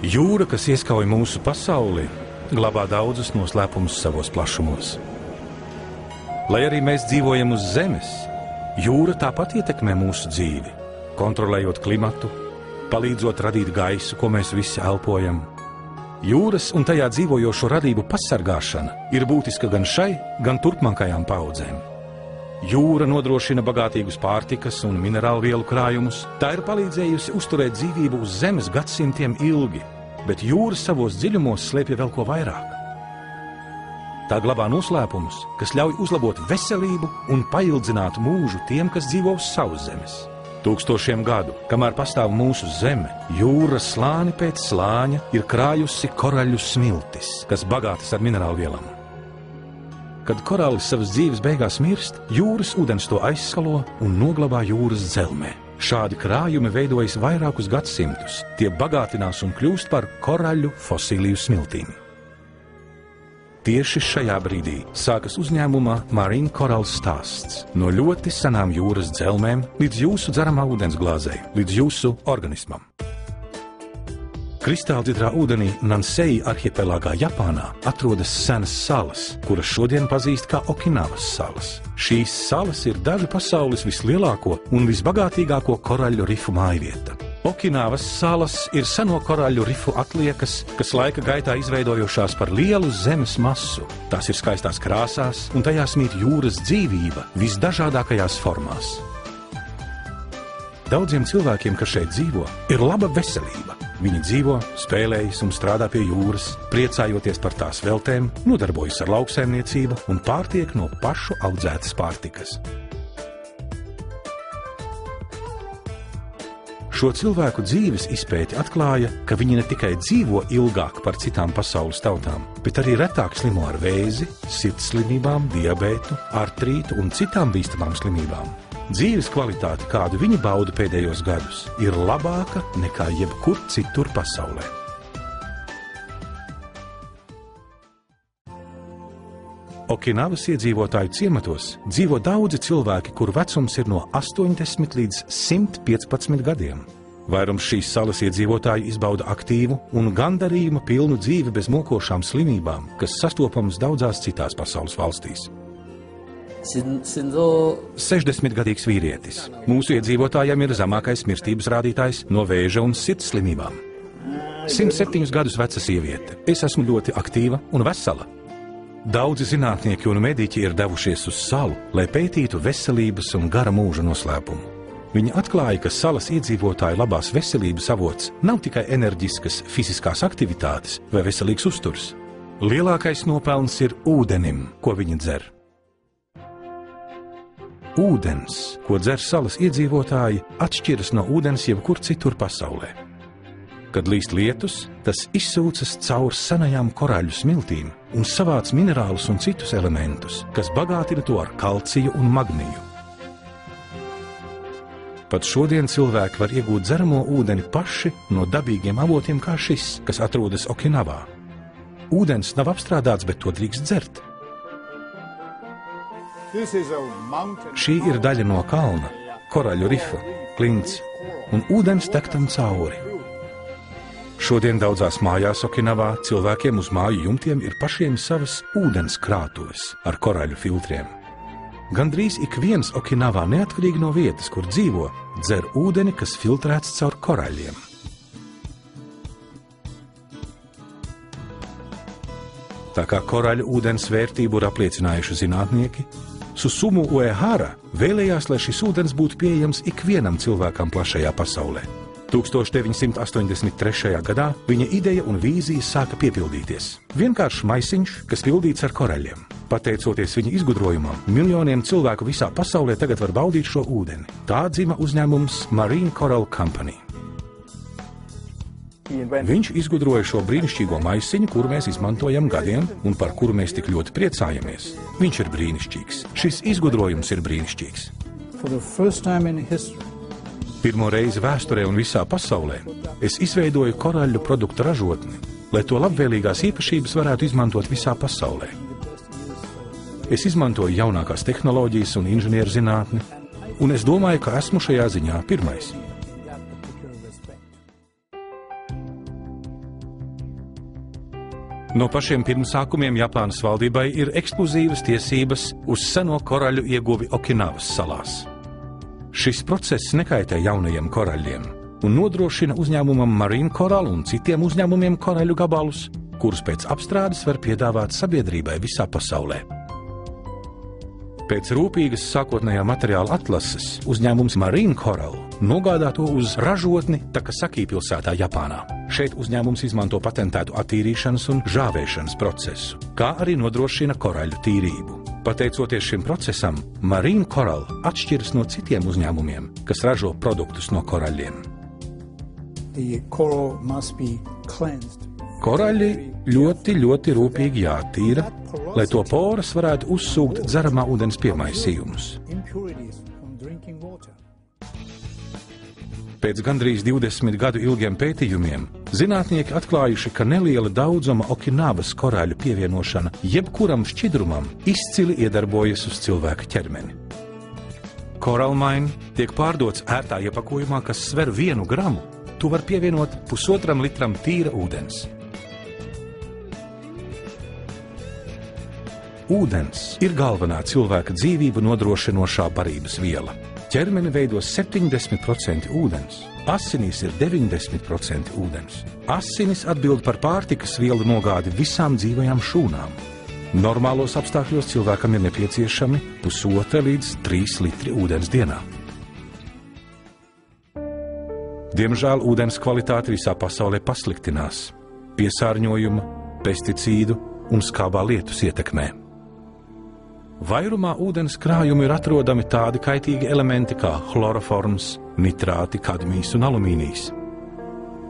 Jūra, kas ieskauj mūsu pasauli, glabā daudzus noslēpumus savos plašumos. Lai arī mēs dzīvojam uz zemes, jūra tāpat ietekmē mūsu dzīvi, kontrolējot klimatu, palīdzot radīt gaisu, ko mēs visi elpojam. Jūras un tajā dzīvojošo radību pasargāšana ir būtiska gan šai, gan turpmākajām paudzēm. Jūra nodrošina bagātīgus pārtikas un minerālu vielu krājumus. Tā ir palīdzējusi uzturēt dzīvību uz zemes gadsimtiem ilgi, bet jūra savos dziļumos slēpj vēl ko vairāk. Tā glabā noslēpumus, kas ļauj uzlabot veselību un paildzināt mūžu tiem, kas dzīvo uz savas zemes. Tūkstošiem gadu, kamēr pastāv mūsu zeme, jūra slāni pēc slāņa ir krājusi koraļu smiltis, kas bagātas ar minerālu vielām. Kad korālis savas dzīves beigās mirst, jūras ūdens to aizskalo un noglabā jūras dzelmē. Šādi krājumi veidojas vairākus gadsimtus. Tie bagātinās un kļūst par koraļu fosiliju smiltīm. Tieši šajā brīdī sākas uzņēmuma Marine Coral stāsts. No ļoti senām jūras dzelmēm līdz jūsu dzeramā ūdens glāzei, līdz jūsu organismam. Kristālģidrā ūdenī Nansei arhipelāgā Japānā atrodas senas salas, kuras šodien pazīst kā Okinavas salas. Šīs salas ir daļa pasaules vislielāko un visbagātīgāko koraļu rifu mājvieta. Okinavas salas ir seno koraļu rifu atliekas, kas laika gaitā izveidojušās par lielu zemes masu. Tās ir skaistās krāsās, un tajās mīt jūras dzīvība visdažādākajās formās. Daudziem cilvēkiem, kas šeit dzīvo, ir laba veselība. Viņi dzīvo, spēlējas un strādā pie jūras, priecājoties par tās veltēm, nodarbojas ar lauksaimniecību un pārtiek no pašu audzētas pārtikas. Šo cilvēku dzīves izpēti atklāja, ka viņi ne tikai dzīvo ilgāk par citām pasaules tautām, bet arī retāk slimo ar vēzi, sirdslimībām, diabētu, artrītu un citām bīstamām slimībām. Dzīves kvalitāte, kādu viņi bauda pēdējos gadus, ir labāka nekā jebkur citur pasaulē. Okinavas iedzīvotāju ciematos dzīvo daudzi cilvēki, kuru vecums ir no 80 līdz 115 gadiem. Vairums šīs salas iedzīvotāju izbauda aktīvu un gandarījuma pilnu dzīvi bez mokošām slimībām, kas sastopamas daudzās citās pasaules valstīs. 60-gadīgs vīrietis. Mūsu iedzīvotājiem ir zemākais mirstības rādītājs no vēža un sirds slimībām. 107 gadus veca sieviete. Es esmu ļoti aktīva un vesela. Daudzi zinātnieki un mediķi ir devušies uz salu, lai pētītu veselības un gara mūža noslēpumu. Viņi atklāja, ka salas iedzīvotāju labās veselības avots nav tikai enerģiskas fiziskās aktivitātes vai veselīgs uzturs. Lielākais nopelns ir ūdenim, ko viņi dzer. Ūdens, ko dzer salas iedzīvotāji, atšķiras no ūdens jebkur citur pasaulē. Kad līst lietus, tas izsūcas caur senajām koraļu smiltīm un savāc minerālus un citus elementus, kas bagātina to ar kalciju un magniju. Pat šodien cilvēki var iegūt dzeramo ūdeni paši no dabīgiem avotiem kā šis, kas atrodas Okinavā. Ūdens nav apstrādāts, bet to drīkst dzert. Šī ir daļa no kalna, koraļu rifa, klints, un ūdens tek tam cauri. Šodien daudzās mājās Okinavā cilvēkiem uz māju jumtiem ir pašiem savas ūdens krātuves ar koraļu filtriem. Gandrīz ik viens Okinavā, neatkarīgi no vietas, kur dzīvo, dzer ūdeni, kas filtrēts caur koraļiem. Tā kā koraļu ūdens vērtību ir apliecinājuši zinātnieki, Susumu Uehara vēlējās, lai šis ūdens būtu pieejams ikvienam cilvēkam plašajā pasaulē. 1983. gadā viņa ideja un vīzijas sāka piepildīties. Vienkāršs maisiņš, kas pildīts ar koraļiem. Pateicoties viņa izgudrojumam, miljoniem cilvēku visā pasaulē tagad var baudīt šo ūdeni. Tā dzima uzņēmums Marine Coral Company. Viņš izgudroja šo brīnišķīgo maisiņu, kuru mēs izmantojam gadiem un par kuru mēs tik ļoti priecājamies. Viņš ir brīnišķīgs. Šis izgudrojums ir brīnišķīgs. Pirmo reizi vēsturē un visā pasaulē es izveidoju koraļu produktu ražotni, lai to labvēlīgās īpašības varētu izmantot visā pasaulē. Es izmantoju jaunākās tehnoloģijas un inženieru zinātni, un es domāju, ka esmu šajā ziņā pirmais. No pašiem pirmsākumiem Japānas valdībai ir ekskluzīvas tiesības uz seno koraļu ieguvi Okinavas salās. Šis process nekaitē jaunajiem koraļiem un nodrošina uzņēmumam Marine Coral un citiem uzņēmumiem koraļu gabalus, kurus pēc apstrādes var piedāvāt sabiedrībai visā pasaulē. Pēc rūpīgas sākotnējā materiāla atlases uzņēmums Marine Coral nogādā to uz ražotni Takasaki pilsētā Japānā. Šeit uzņēmums izmanto patentētu attīrīšanas un žāvēšanas procesu, kā arī nodrošina koraļu tīrību. Pateicoties šim procesam, Marine Coral atšķiras no citiem uzņēmumiem, kas ražo produktus no koraļiem. Koraļi ļoti rūpīgi jātīra, lai to poras varētu uzsūkt dzeramā ūdens piemaisījumus. Pēc gandrīz 20 gadu ilgiem pētījumiem zinātnieki atklājuši, ka neliela daudzuma Okinavas koraļu pievienošana jebkuram šķidrumam izcili iedarbojas uz cilvēka ķermeni. Koralmaini tiek pārdots ērtā iepakojumā, kas sver 1 gramu. Tu var pievienot 1,5 litram tīra ūdens. Ūdens ir galvenā cilvēka dzīvību nodrošinošā barības viela. Ķermeni veido 70% ūdens, asinīs ir 90% ūdens. Asinis atbild par pārtikas vielu nogādi visām dzīvajām šūnām. Normālos apstākļos cilvēkam ir nepieciešami 1,5 līdz 3 litri ūdens dienā. Diemžēl ūdens kvalitāte visā pasaulē pasliktinās piesārņojuma, pesticīdu un skābā lietus ietekmē. Vairumā ūdens krājumu ir atrodami tādi kaitīgi elementi kā chloroforms, nitrāti, kadmijs un alumīnijs.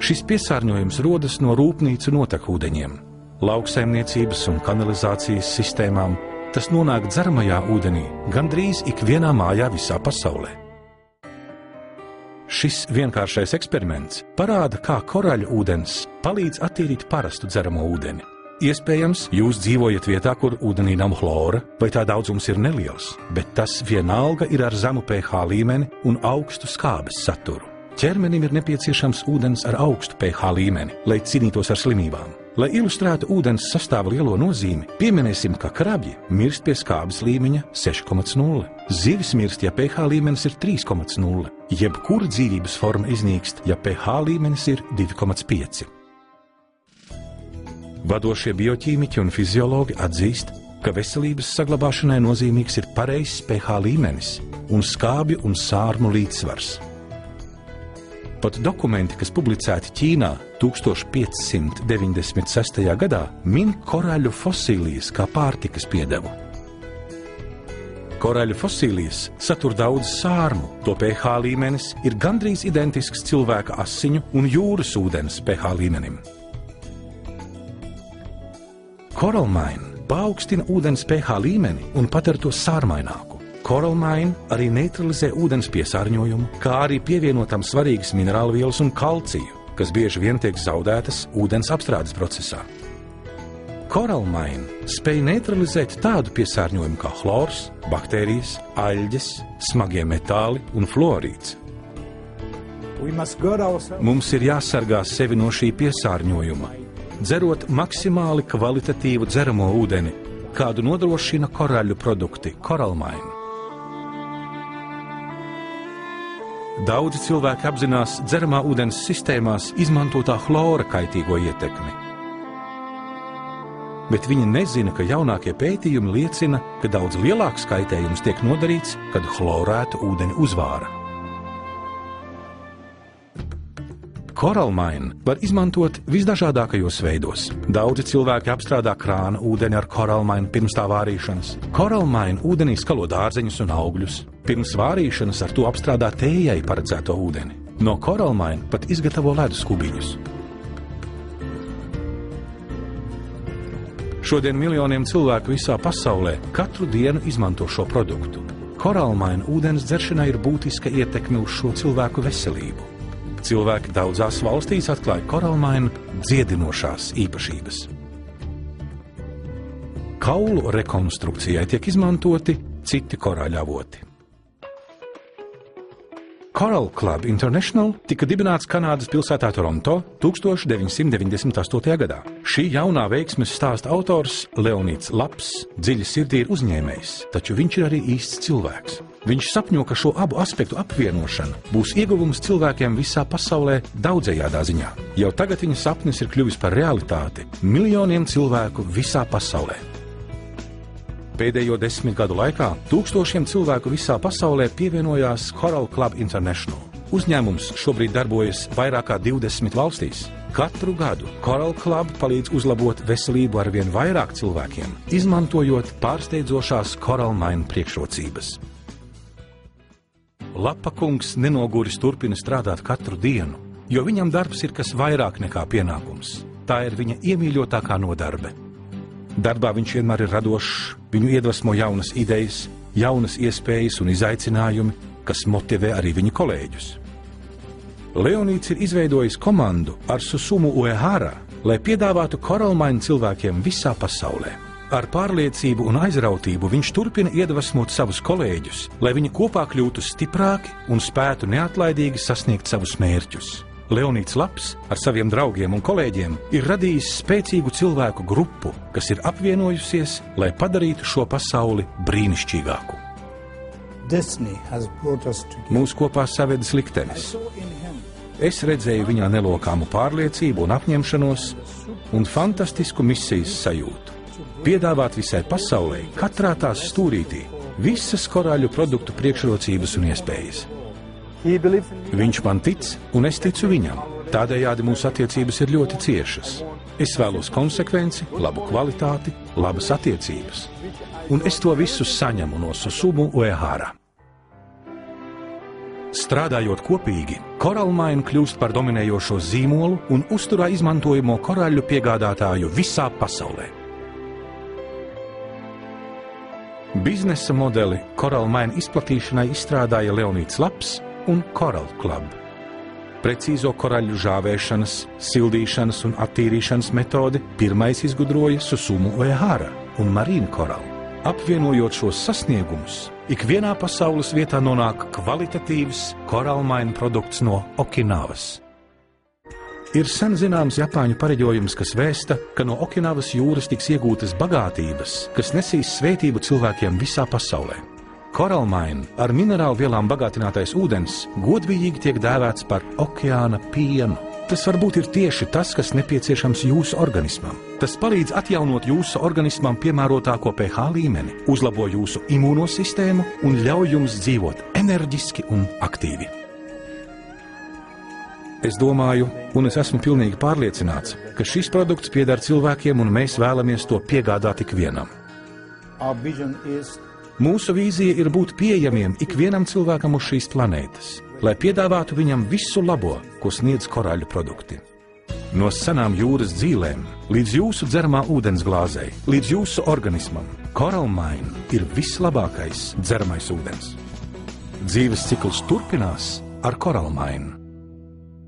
Šis piesārņojums rodas no rūpnīcu notekūdeņiem, lauksaimniecības un kanalizācijas sistēmām. Tas nonāk dzeramajā ūdenī gandrīz ikvienā mājā visā pasaulē. Šis vienkāršais eksperiments parāda, kā koraļu ūdens palīdz attīrīt parastu dzeramo ūdeni. Iespējams, jūs dzīvojat vietā, kur ūdenī nav chlora, vai tā daudzums ir neliels, bet tas vienalga ir ar zemu pH līmeni un augstu skābes saturu. Ķermenim ir nepieciešams ūdens ar augstu pH līmeni, lai cīnītos ar slimībām. Lai ilustrētu ūdens sastāva lielo nozīmi, pieminēsim, ka krabji mirst pie skābes līmeņa 6,0. Zivis mirst, ja pH līmenis ir 3,0. Jebkura dzīvības forma iznīkst, ja pH līmenis ir 2,5. Vadošie bioķīmiķi un fiziologi atzīst, ka veselības saglabāšanai nozīmīgs ir pareizs pH līmenis un skābju un sārmu līdzsvars. Pat dokumenti, kas publicēti Ķīnā 1596. gadā, min koraļu fosilijas kā pārtikas piedevu. Koraļu fosilijas satur daudz sārmu, to pH līmenis ir gandrīz identisks cilvēka asiņu un jūras ūdens pH līmenim. Koralmaini paaugstina ūdens pH līmeni un padara to sārmaināku. Koralmaini arī neutralizē ūdens piesārņojumu, kā arī pievienotam svarīgas minerālvielas un kalciju, kas bieži vien tiek zaudētas ūdens apstrādes procesā. Koralmaini spēj neutralizēt tādu piesārņojumu kā chlors, baktērijas, aļģes, smagie metāli un fluorīds. Mums ir jāsargā sevi no šī piesārņojuma, dzerot maksimāli kvalitatīvu dzeramo ūdeni, kādu nodrošina koraļu produkti Koralmaini. Daudzi cilvēki apzinās dzeramā ūdens sistēmās izmantotā chlora kaitīgo ietekmi. Bet viņi nezina, ka jaunākie pētījumi liecina, ka daudz lielāks kaitējums tiek nodarīts, kad chlorētu ūdeni uzvāra. Koralmaini var izmantot visdažādākajos veidos. Daudzi cilvēki apstrādā krāna ūdeni ar koralmaini pirms tā vārīšanas. Koralmaini ūdenī skalo dārzeņus un augļus. Pirms vārīšanas ar to apstrādā tējai paredzēto ūdeni. No koralmaini pat izgatavo ledus kubiņus. Šodien miljoniem cilvēku visā pasaulē katru dienu izmanto šo produktu. Koralmaini ūdens dzeršanai ir būtiska ietekme uz šo cilvēku veselību. Cilvēki daudzās valstīs atklāja koralmainu dziedinošās īpašības. Kaulu rekonstrukcijai tiek izmantoti citi koraļavoti. Coral Club International tika dibināts Kanādas pilsētā Toronto 1998. gadā. Šī jaunā veiksmes stāsta autors Leonīds Laps dziļi sirdī ir uzņēmējs, taču viņš ir arī īsts cilvēks. Viņš sapņo, ka šo abu aspektu apvienošana būs ieguvums cilvēkiem visā pasaulē daudzējādā ziņā. Jau tagad viņa sapnis ir kļuvis par realitāti miljoniem cilvēku visā pasaulē. Pēdējo 10 gadu laikā tūkstošiem cilvēku visā pasaulē pievienojās Coral Club International. Uzņēmums šobrīd darbojas vairāk kā 20 valstīs. Katru gadu Coral Club palīdz uzlabot veselību ar vien vairāk cilvēkiem, izmantojot pārsteidzošās Coral Mine priekšrocības. Lapa kungs nenoguris turpina strādāt katru dienu, jo viņam darbs ir kas vairāk nekā pienākums. Tā ir viņa iemīļotākā nodarbe. Darbā viņš vienmēr ir radošs, viņu iedvesmo jaunas idejas, jaunas iespējas un izaicinājumi, kas motivē arī viņa kolēģus. Leonīds ir izveidojis komandu ar Susumu Uehara, lai piedāvātu Coral Mine cilvēkiem visā pasaulē. Ar pārliecību un aizrautību viņš turpina iedvesmot savus kolēģus, lai viņi kopā kļūtu stiprāki un spētu neatlaidīgi sasniegt savus mērķus. Leonīds Laps ar saviem draugiem un kolēģiem ir radījis spēcīgu cilvēku grupu, kas ir apvienojusies, lai padarītu šo pasauli brīnišķīgāku. Mūs kopā savedis liktenis. Es redzēju viņā nelokāmu pārliecību un apņemšanos un fantastisku misijas sajūtu. Piedāvāt visai pasaulē, katrā tās stūrītī, visas korāļu produktu priekšrocības un iespējas. Viņš man tic, un es ticu viņam. Tādējādi mūsu attiecības ir ļoti ciešas. Es vēlos konsekvenci, labu kvalitāti, labas attiecības. Un es to visu saņemu no Susumu Uehara. Strādājot kopīgi, Coral Mine kļūst par dominējošo zīmolu un uzturā izmantojamo korāļu piegādātāju visā pasaulē. Biznesa modeli Coral Mine izplatīšanai izstrādāja Leonīds Laps un Coral Club. Precīzo koraļu žāvēšanas, sildīšanas un attīrīšanas metodi pirmais izgudroja Susumu Uehara un Marine Coral. Apvienojot šos sasniegumus, ikvienā pasaules vietā nonāk kvalitatīvs Coral Mine produkts no Okinavas. Ir sen zināms Japāņu pareģojums, kas vēsta, ka no Okinavas jūras tiks iegūtas bagātības, kas nesīs svētību cilvēkiem visā pasaulē. Coral Mine ar minerālu vielām bagātinātais ūdens godbijīgi tiek dēvēts par okeāna pienu. Tas varbūt ir tieši tas, kas nepieciešams jūsu organismam. Tas palīdz atjaunot jūsu organismam piemērotāko pH līmeni, uzlabo jūsu imūnosistēmu un ļauj jums dzīvot enerģiski un aktīvi. Es domāju, un es esmu pilnīgi pārliecināts, ka šis produkts pieder cilvēkiem un mēs vēlamies to piegādāt ikvienam. Mūsu vīzija ir būt pieejamiem ikvienam cilvēkam uz šīs planētas, lai piedāvātu viņam visu labo, ko sniedz korāļu produkti. No senām jūras dzīlēm līdz jūsu dzeramā ūdens glāzei, līdz jūsu organismam, Coral Mine ir vislabākais dzeramais ūdens. Dzīves cikls turpinās ar Coral Mine.